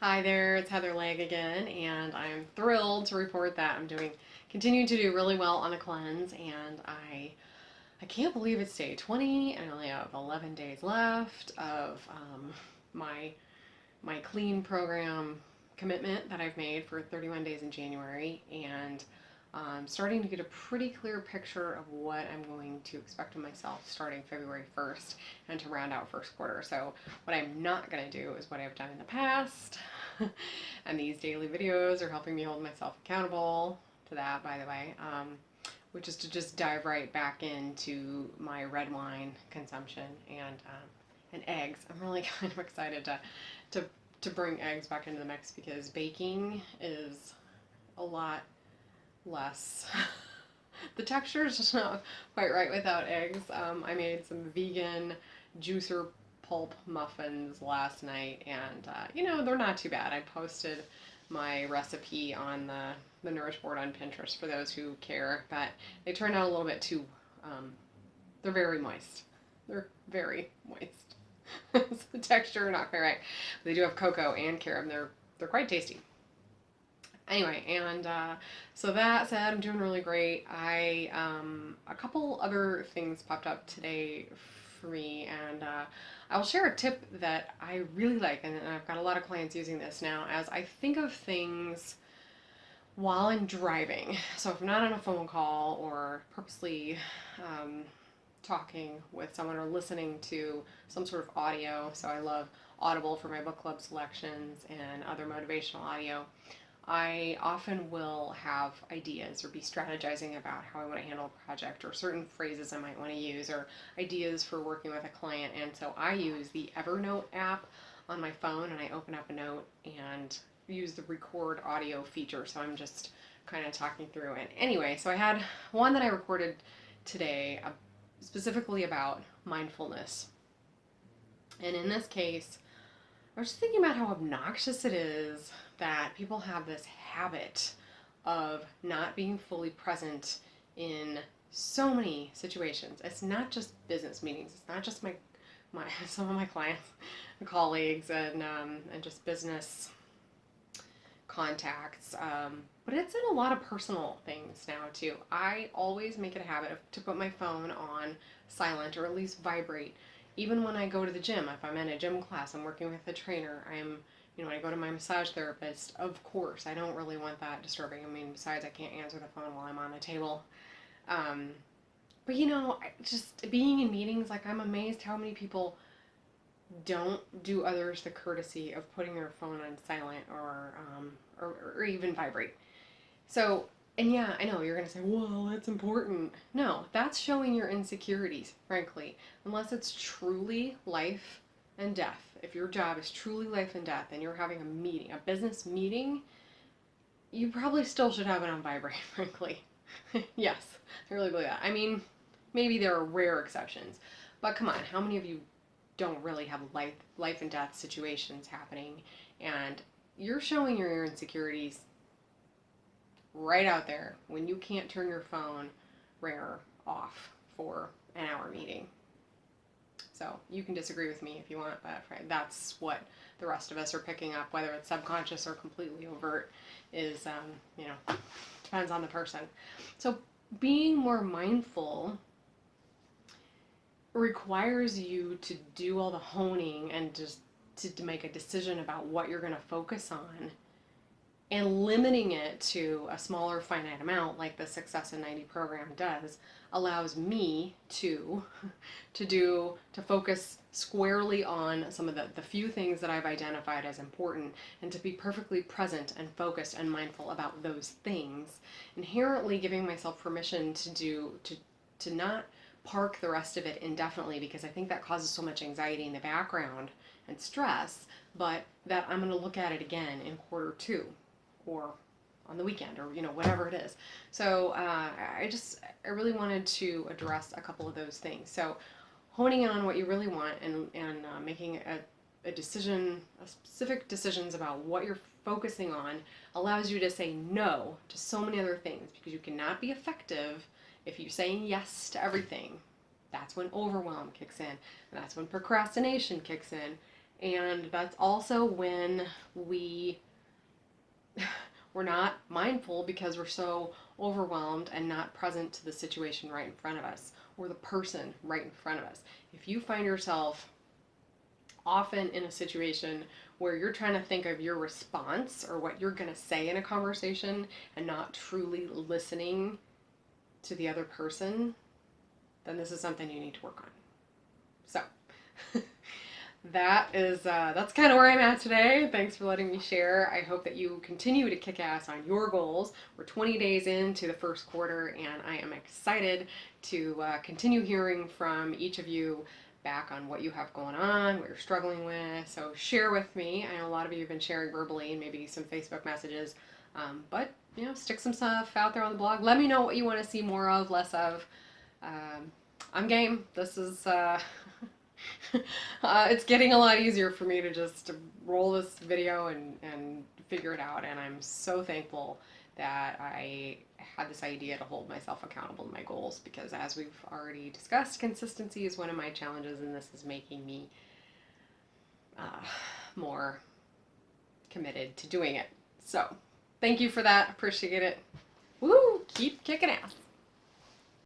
Hi there, it's Legge again, and I'm thrilled to report that continuing to do really well on a cleanse, and I can't believe it's day 20, and I only have 11 days left of my my clean program commitment that I've made for 31 days in January, and I'm starting to get a pretty clear picture of what I'm going to expect of myself starting February 1st and to round out first quarter. So, what I'm not going to do is what I've done in the past, and these daily videos are helping me hold myself accountable to that, by the way. Which is to just dive right back into my red wine consumption and eggs. I'm really kind of excited to to bring eggs back into the mix because baking is a lot less. The texture is just not quite right without eggs. I made some vegan juicer pulp muffins last night, and they're not too bad. I posted my recipe on the Nourish board on Pinterest for those who care, but they turned out a little bit too. Um, they're very moist. They're very moist. So the texture not quite right. They do have cocoa and carob. They're quite tasty. Anyway, and so that said, I'm doing really great. I A couple other things popped up today for me, and I will share a tip that I really like, and I've got a lot of clients using this now. As I think of things while I'm driving, so if I'm not on a phone call or purposely talking with someone or listening to some sort of audio. So I love Audible for my book club selections and other motivational audio. I often will have ideas or be strategizing about how I want to handle a project or certain phrases I might want to use or ideas for working with a client. And so I use the Evernote app on my phone and I open up a note and use the record audio feature. So I'm just kind of talking through it. Anyway, so I had one that I recorded today specifically about mindfulness. And in this case, I was just thinking about how obnoxious it is that people have this habit of not being fully present in so many situations. It's not just business meetings. It's not just my some of my clients, colleagues, and just business contacts. But it's in a lot of personal things now too. I always make it a habit to put my phone on silent or at least vibrate. Even when I go to the gym, if I'm in a gym class, I'm working with a trainer, when I go to my massage therapist, of course, I don't really want that disturbing. I mean, besides, I can't answer the phone while I'm on the table. Um, but just being in meetings, like I'm amazed how many people don't do others the courtesy of putting their phone on silent or even vibrate. So, and yeah, I know you're going to say, well, that's important. No, that's showing your insecurities, frankly. Unless it's truly life and death. If your job is truly life and death and you're having a meeting, a business meeting, you probably still should have it on vibrate, frankly. Yes, I really believe that. I mean, maybe there are rare exceptions, but come on, how many of you don't really have life and death situations happening and you're showing your insecurities right out there when you can't turn your phone rare off for an hour meeting. So you can disagree with me if you want, but that's what the rest of us are picking up, whether it's subconscious or completely overt, is depends on the person. So being more mindful requires you to do all the honing and just to make a decision about what you're going to focus on and limiting it to a smaller finite amount like the Success in 90 program does allows me to focus squarely on some of the few things that I've identified as important and to be perfectly present and focused and mindful about those things, inherently giving myself permission to not park the rest of it indefinitely, because I think that causes so much anxiety in the background and stress, but that I'm going to look at it again in quarter two or on the weekend or whatever it is. So I really wanted to address a couple of those things. So honing in on what you really want and making a decision, a specific decisions about what you're focusing on allows you to say no to so many other things, because you cannot be effective if you're saying yes to everything. That's when overwhelm kicks in, and that's when procrastination kicks in, And that's also when we're not mindful because we're so overwhelmed and not present to the situation right in front of us or the person right in front of us. If you find yourself often in a situation where you're trying to think of your response or what you're going to say in a conversation and not truly listening to the other person, then this is something you need to work on. So that's kind of where I'm at today. Thanks for letting me share. I hope that you continue to kick ass on your goals. We're 20 days into the first quarter, and I am excited to continue hearing from each of you back on what you have going on, what you're struggling with. So share with me. I know a lot of you have been sharing verbally and maybe some Facebook messages, but stick some stuff out there on the blog. Let me know what you want to see more of, less of. I'm game. This is it's getting a lot easier for me to just roll this video and figure it out, and I'm so thankful that I had this idea to hold myself accountable to my goals, because as we've already discussed, consistency is one of my challenges, and this is making me more committed to doing it. So thank you for that. Appreciate it. Woo! Keep kicking ass.